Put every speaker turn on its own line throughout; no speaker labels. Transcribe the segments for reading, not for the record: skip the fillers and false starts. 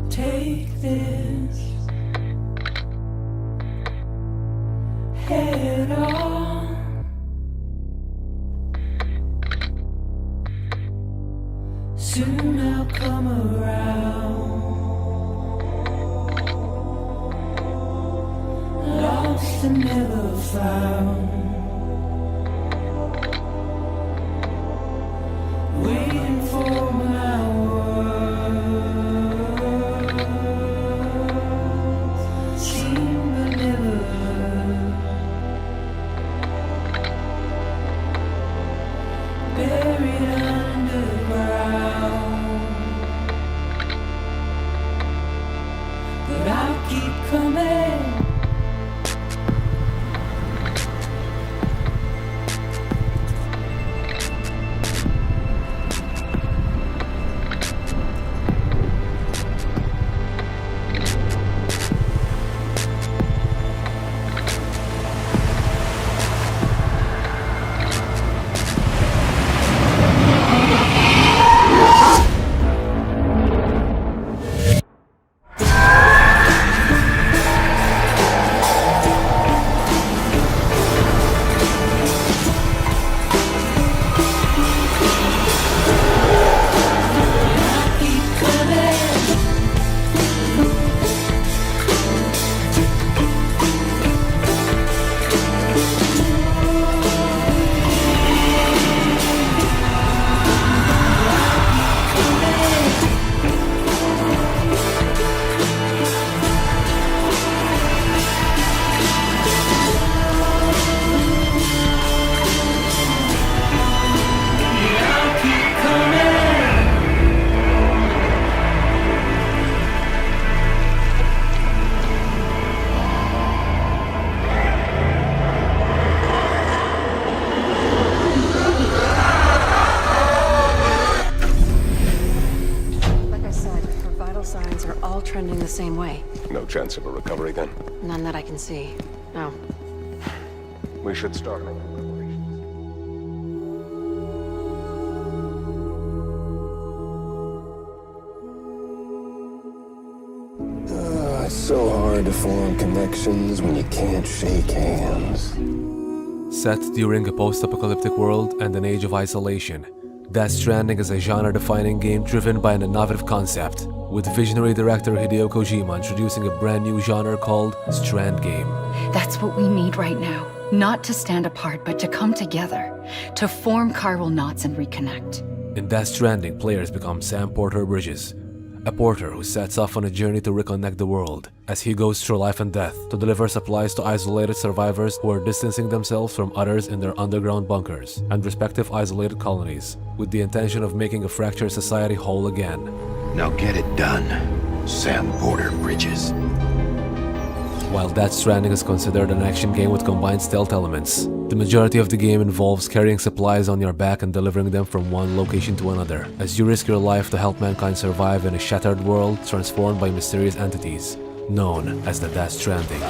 Take this head on. Soon I'll come around. Lost and never found. Waiting for my words. Seen but never heard. Buried underground. But I'll keep coming.
Trending the same way.
No chance of a recovery then?
None that I can see. No.
We should start making preparations.
It's so hard to form connections when you can't shake hands.
Set during a post-apocalyptic world and an age of isolation, Death Stranding is a genre-defining game driven by an innovative concept, with visionary director Hideo Kojima introducing a brand new genre called Strand Game.
That's what we need right now. Not to stand apart, but to come together. To form chiral knots and reconnect.
In Death Stranding, players become Sam Porter Bridges, a porter who sets off on a journey to reconnect the world, as he goes through life and death to deliver supplies to isolated survivors who are distancing themselves from others in their underground bunkers and respective isolated colonies, with the intention of making a fractured society whole again.
Now get it done, Sam Porter Bridges.
While Death Stranding is considered an action game with combined stealth elements, the majority of the game involves carrying supplies on your back and delivering them from one location to another, as you risk your life to help mankind survive in a shattered world transformed by mysterious entities, known as the Death Stranding.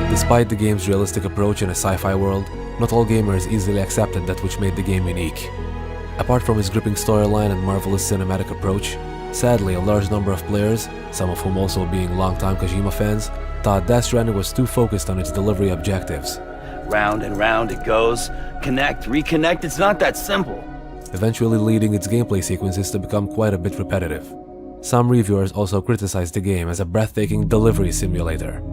Despite the game's realistic approach in a sci-fi world, not all gamers easily accepted that which made the game unique. Apart from its gripping storyline and marvelous cinematic approach, sadly a large number of players, some of whom also being longtime Kojima fans, thought Death Stranding was too focused on its delivery objectives.
Round and round it goes. Connect, reconnect, it's not that simple.
Eventually leading its gameplay sequences to become quite a bit repetitive. Some reviewers also criticized the game as a breathtaking delivery simulator.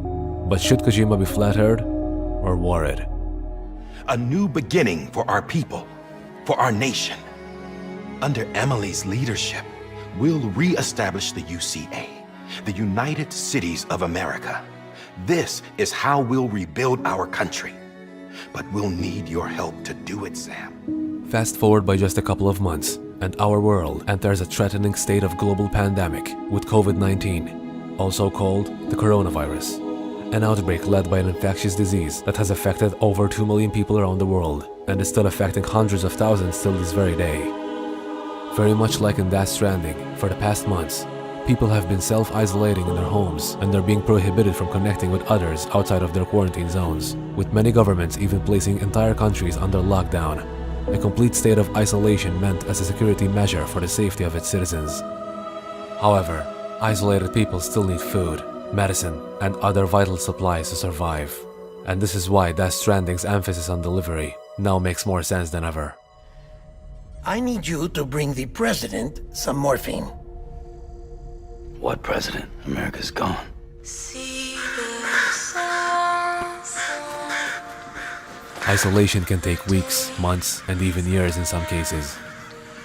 But should Kojima be flattered or worried?
A new beginning for our people, for our nation. Under Emily's leadership, we'll re-establish the UCA, the United Cities of America. This is how we'll rebuild our country. But we'll need your help to do it, Sam.
Fast forward by just a couple of months, and our world enters a threatening state of global pandemic with COVID-19, also called the coronavirus. An outbreak led by an infectious disease that has affected over 2 million people around the world and is still affecting hundreds of thousands till this very day. Very much like in Death Stranding, for the past months, people have been self-isolating in their homes and they're being prohibited from connecting with others outside of their quarantine zones, with many governments even placing entire countries under lockdown. A complete state of isolation meant as a security measure for the safety of its citizens. However, isolated people still need food, medicine, and other vital supplies to survive. And this is why Death Stranding's emphasis on delivery now makes more sense than ever.
I need you to bring the president some morphine.
What president? America's gone.
Isolation can take weeks, months, and even years in some cases.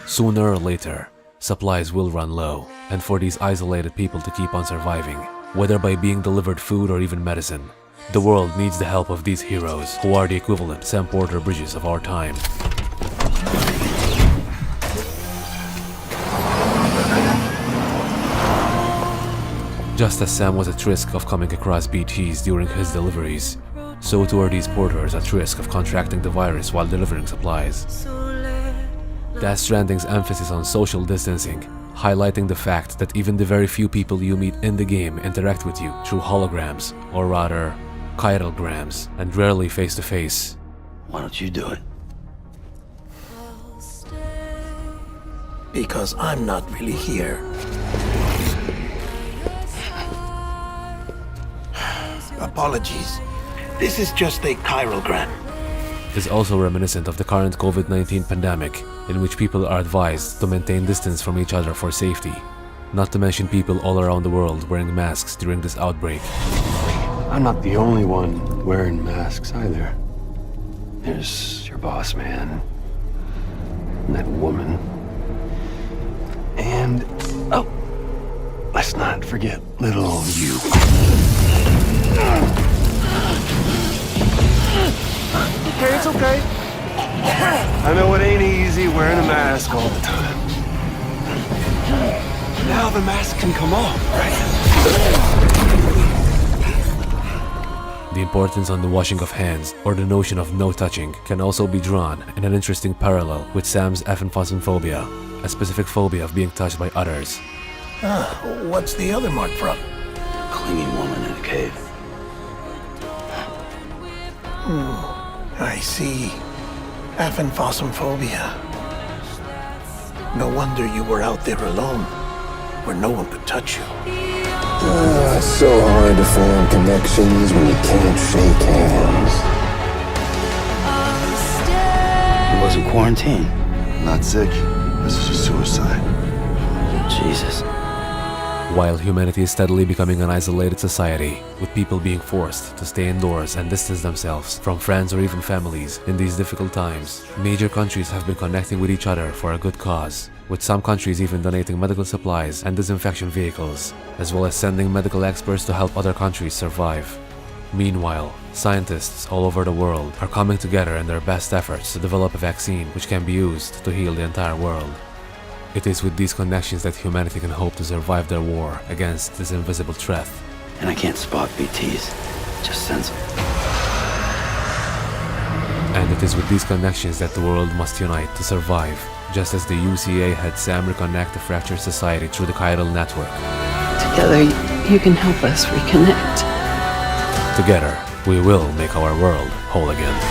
Sooner or later, supplies will run low, and for these isolated people to keep on surviving, whether by being delivered food or even medicine, the world needs the help of these heroes who are the equivalent Sam Porter bridges of our time. Just as Sam was at risk of coming across BTs during his deliveries, so too are these porters at risk of contracting the virus while delivering supplies. Death Stranding's emphasis on social distancing, highlighting the fact that even the very few people you meet in the game interact with you through holograms, or rather, chiralgrams, and rarely face-to-face.
Why don't you do it?
Because I'm not really here. Apologies. This is just a chiralgram.
Is also reminiscent of the current COVID-19 pandemic, in which people are advised to maintain distance from each other for safety, not to mention people all around the world wearing masks during this outbreak.
I'm not the only one wearing masks either. There's your boss man, and that woman, and, oh, let's not forget little old you. Okay, it's okay. I know it ain't easy wearing a mask all the time. Now the mask can come off, right?
The importance on the washing of hands, or the notion of no touching, can also be drawn in an interesting parallel with Sam's aphenphosphobia, a specific phobia of being touched by others.
What's the other mark from?
Clinging woman in a cave.
I see. Aphenphosphobia. No wonder you were out there alone, where no one could touch you.
It's so hard to form connections when you can't shake hands.
He wasn't quarantined.
Not sick. This is a suicide.
Jesus.
While humanity is steadily becoming an isolated society, with people being forced to stay indoors and distance themselves from friends or even families in these difficult times, major countries have been connecting with each other for a good cause, with some countries even donating medical supplies and disinfection vehicles, as well as sending medical experts to help other countries survive. Meanwhile, scientists all over the world are coming together in their best efforts to develop a vaccine which can be used to heal the entire world. It is with these connections that humanity can hope to survive their war against this invisible threat.
And I can't spot BTs. Just sense them.
And it is with these connections that the world must unite to survive, just as the UCA had Sam reconnect a fractured society through the chiral network.
Together, you can help us reconnect.
Together, we will make our world whole again.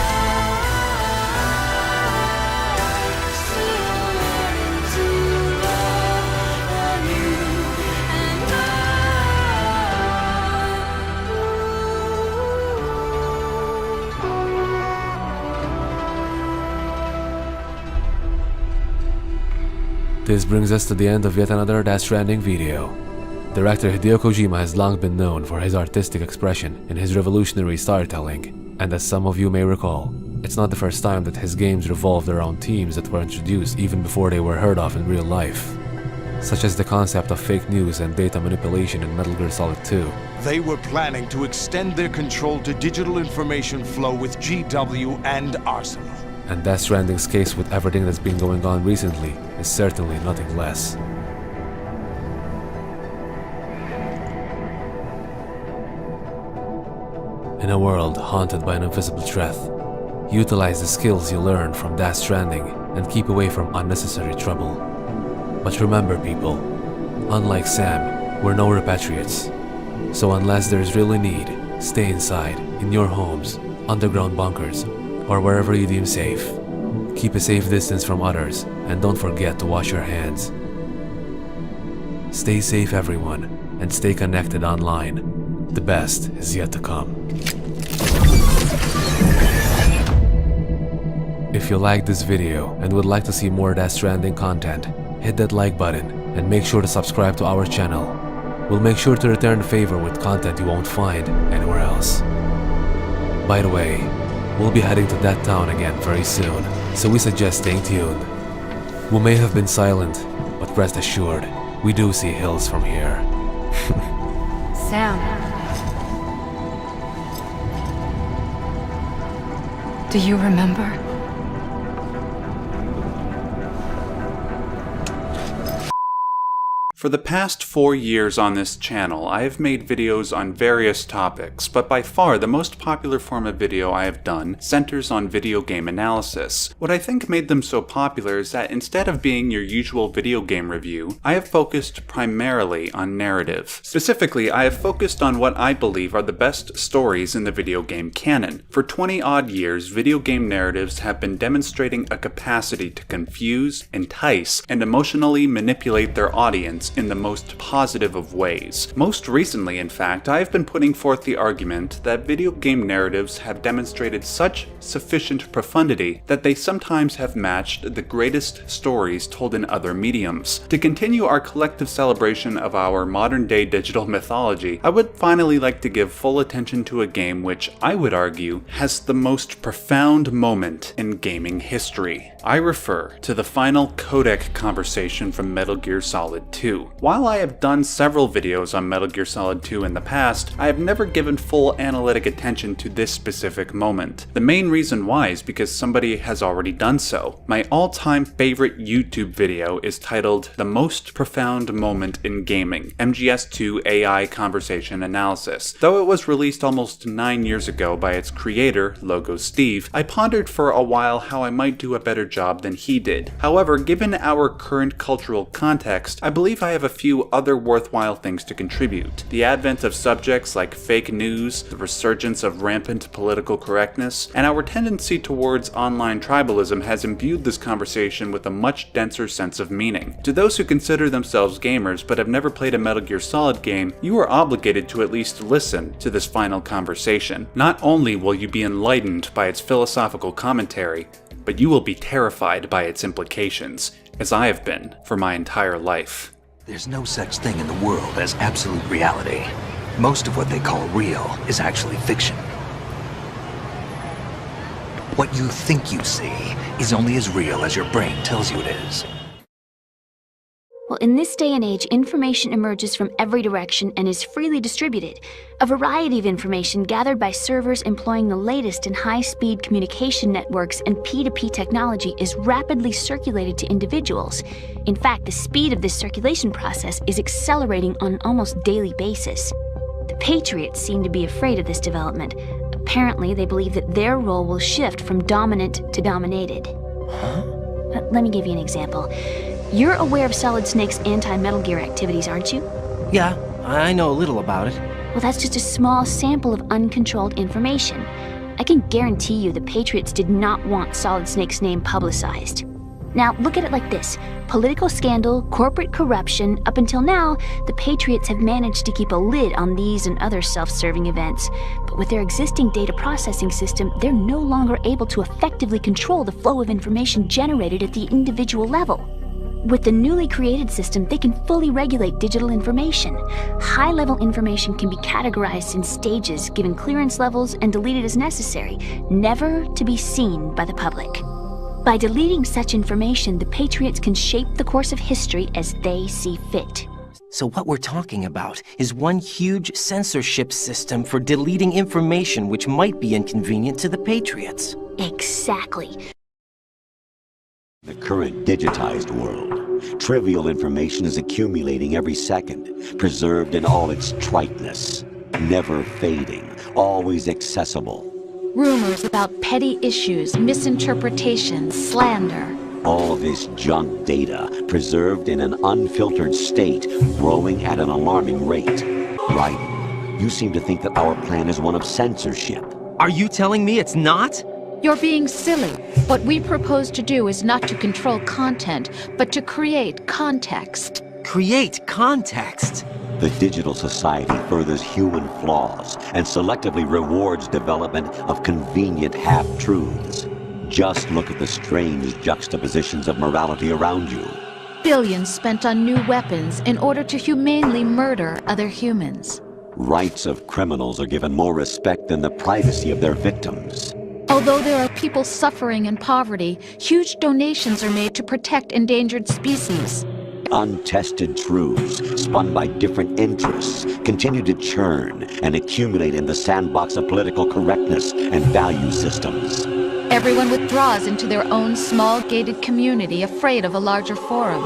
This brings us to the end of yet another Death Stranding video. Director Hideo Kojima has long been known for his artistic expression in his revolutionary storytelling, and as some of you may recall, it's not the first time that his games revolved around themes that were introduced even before they were heard of in real life, such as the concept of fake news and data manipulation in Metal Gear Solid 2.
They were planning to extend their control to digital information flow with GW and Arsenal.
and Death Stranding's case with everything that's been going on recently is certainly nothing less. In a world haunted by an invisible threat, utilize the skills you learned from Death Stranding and keep away from unnecessary trouble. But remember people, unlike Sam, we're no repatriates. So unless there's really need, stay inside, in your homes, underground bunkers, or wherever you deem safe. Keep a safe distance from others, and don't forget to wash your hands. Stay safe everyone, and stay connected online. The best is yet to come. If you liked this video and would like to see more Death Stranding content, hit that like button and make sure to subscribe to our channel. We'll make sure to return the favor with content you won't find anywhere else. By the way, we'll be heading to that town again very soon, so we suggest staying tuned. We may have been silent, but rest assured, we do see hills from here.
Sam. Do you remember?
For the past 4 years on this channel, I have made videos on various topics, but by far the most popular form of video I have done centers on video game analysis. What I think made them so popular is that instead of being your usual video game review, I have focused primarily on narrative. Specifically, I have focused on what I believe are the best stories in the video game canon. For 20 odd years, video game narratives have been demonstrating a capacity to confuse, entice, and emotionally manipulate their audience in the most positive of ways. Most recently, in fact, I have been putting forth the argument that video game narratives have demonstrated such sufficient profundity that they sometimes have matched the greatest stories told in other mediums. To continue our collective celebration of our modern-day digital mythology, I would finally like to give full attention to a game which, I would argue, has the most profound moment in gaming history. I refer to the final codec conversation from Metal Gear Solid 2. While I have done several videos on Metal Gear Solid 2 in the past, I have never given full analytic attention to this specific moment. The main reason why is because somebody has already done so. My all-time favorite YouTube video is titled The Most Profound Moment in Gaming, MGS2 AI Conversation Analysis. Though it was released almost 9 years ago by its creator, Logo Steve, I pondered for a while how I might do a better job than he did. However, given our current cultural context, I believe I have a few other worthwhile things to contribute. The advent of subjects like fake news, the resurgence of rampant political correctness, and our tendency towards online tribalism has imbued this conversation with a much denser sense of meaning. To those who consider themselves gamers but have never played a Metal Gear Solid game, you are obligated to at least listen to this final conversation. Not only will you be enlightened by its philosophical commentary, but you will be terrified by its implications, as I have been for my entire life.
There's no such thing in the world as absolute reality. Most of what they call real is actually fiction. What you think you see is only as real as your brain tells you it is.
Well, in this day and age, information emerges from every direction and is freely distributed. A variety of information gathered by servers employing the latest in high-speed communication networks and P2P technology is rapidly circulated to individuals. In fact, the speed of this circulation process is accelerating on an almost daily basis. The Patriots seem to be afraid of this development. Apparently, they believe that their role will shift from dominant to dominated. Let me give you an example. You're aware of Solid Snake's anti-Metal Gear activities, aren't you?
Yeah, I know a little about it.
Well, that's just a small sample of uncontrolled information. I can guarantee you the Patriots did not want Solid Snake's name publicized. Now, look at it like this. Political scandal, corporate corruption, up until now, the Patriots have managed to keep a lid on these and other self-serving events. But with their existing data processing system, they're no longer able to effectively control the flow of information generated at the individual level. With the newly created system, they can fully regulate digital information. High-level information can be categorized in stages, given clearance levels, and deleted as necessary, never to be seen by the public. By deleting such information, the Patriots can shape the course of history as they see fit.
So what we're talking about is one huge censorship system for deleting information which might be inconvenient to the Patriots.
Exactly.
The current digitized world, trivial information is accumulating every second, preserved in all its triteness, never fading, always accessible.
Rumors about petty issues, misinterpretations, slander.
All this junk data, preserved in an unfiltered state, growing at an alarming rate. Right. You seem to think that our plan is one of censorship.
Are you telling me it's not?
You're being silly. What we propose to do is not to control content, but to create context.
Create context?
The digital society furthers human flaws and selectively rewards development of convenient half-truths. Just look at the strange juxtapositions of morality around you.
Billions spent on new weapons in order to humanely murder other humans.
Rights of criminals are given more respect than the privacy of their victims.
Although there are people suffering in poverty, huge donations are made to protect endangered species.
Untested truths, spun by different interests, continue to churn and accumulate in the sandbox of political correctness and value systems.
Everyone withdraws into their own small gated community, afraid of a larger forum.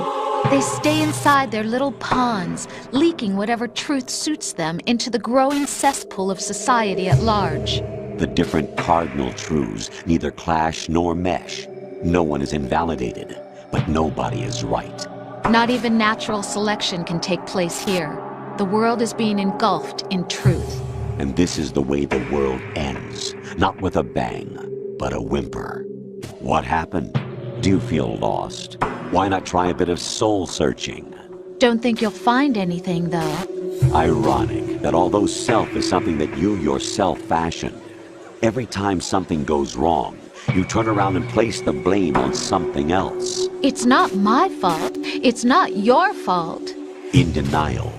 They stay inside their little ponds, leaking whatever truth suits them into the growing cesspool of society at large.
The different cardinal truths neither clash nor mesh. No one is invalidated, but nobody is right.
Not even natural selection can take place here. The world is being engulfed in truth.
And this is the way the world ends. Not with a bang, but a whimper. What happened? Do you feel lost? Why not try a bit of soul searching?
Don't think you'll find anything, though.
Ironic that although self is something that you yourself fashioned, every time something goes wrong, you turn around and place the blame on something else.
It's not my fault. It's not your fault.
In denial,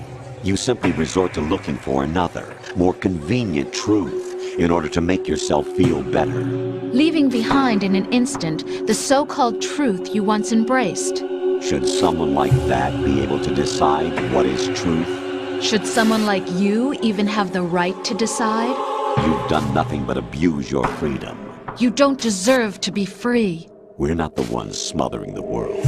you simply resort to looking for another, more convenient truth in order to make yourself feel better.
Leaving behind in an instant the so-called truth you once embraced.
Should someone like that be able to decide what is truth?
Should someone like you even have the right to decide?
You've done nothing but abuse your freedom.
You don't deserve to be free.
We're not the ones smothering the world.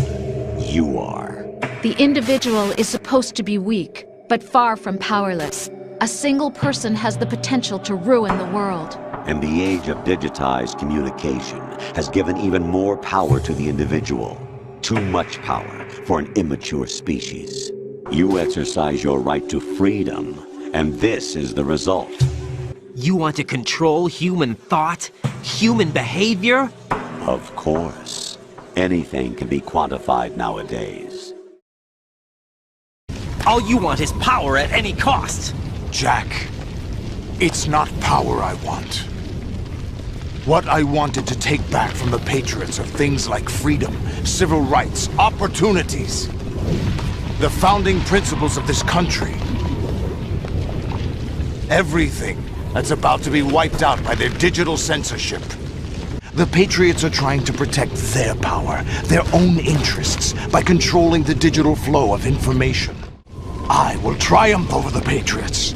You are.
The individual is supposed to be weak, but far from powerless. A single person has the potential to ruin the world.
And the age of digitized communication has given even more power to the individual. Too much power for an immature species. You exercise your right to freedom, and this is the result.
You want to control human thought? Human behavior?
Of course. Anything can be quantified nowadays.
All you want is power at any cost.
Jack, it's not power I want. What I wanted to take back from the Patriots are things like freedom, civil rights, opportunities. The founding principles of this country. Everything that's about to be wiped out by their digital censorship. The Patriots are trying to protect their power, their own interests, by controlling the digital flow of information. I will triumph over the Patriots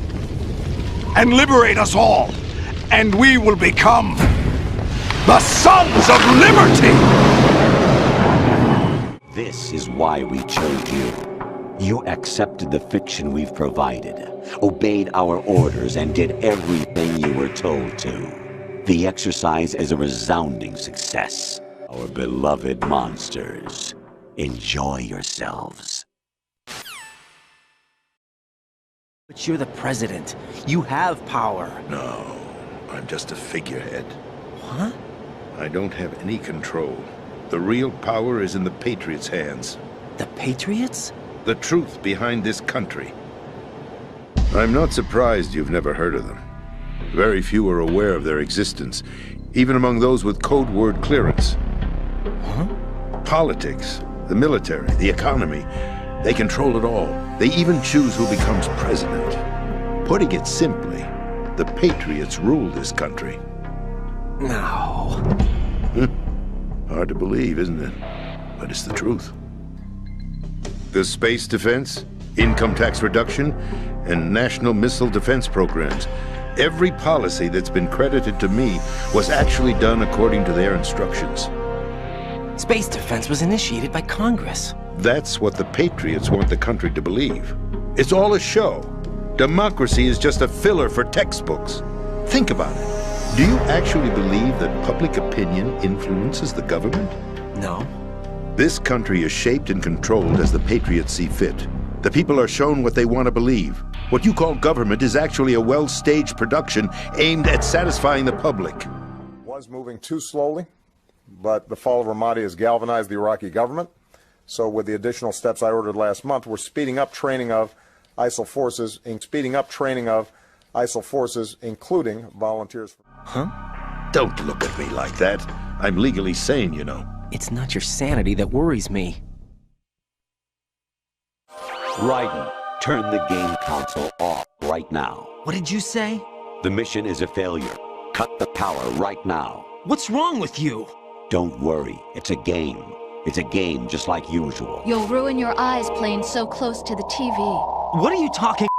and liberate us all, and we will become the Sons of Liberty!
This is why we chose you. You accepted the fiction we've provided, obeyed our orders, and did everything you were told to. The exercise is a resounding success. Our beloved monsters, enjoy yourselves.
But you're the president. You have power.
No, I'm just a figurehead.
Huh?
I don't have any control. The real power is in the Patriots' hands.
The Patriots?
The truth behind this country. I'm not surprised you've never heard of them. Very few are aware of their existence, even among those with code word clearance.
Huh?
Politics, the military, the economy, they control it all. They even choose who becomes president. Putting it simply, the Patriots rule this country.
No.
Hard to believe, isn't it? But it's the truth. The space defense, income tax reduction, and national missile defense programs. Every policy that's been credited to me was actually done according to their instructions.
Space defense was initiated by Congress.
That's what the Patriots want the country to believe. It's all a show. Democracy is just a filler for textbooks. Think about it. Do you actually believe that public opinion influences the government?
No.
This country is shaped and controlled as the Patriots see fit. The people are shown what they want to believe. What you call government is actually a well-staged production aimed at satisfying the public.
Was moving too slowly, but the fall of Ramadi has galvanized the Iraqi government. So with the additional steps I ordered last month, we're speeding up training of ISIL forces, including volunteers.
Huh?
Don't look at me like that. I'm legally sane, you know.
It's not your sanity that worries me.
Raiden, turn the game console off right now.
What did you say?
The mission is a failure. Cut the power right now.
What's wrong with you?
Don't worry, it's a game. It's a game just like usual.
You'll ruin your eyes playing so close to the TV.
What are you talking?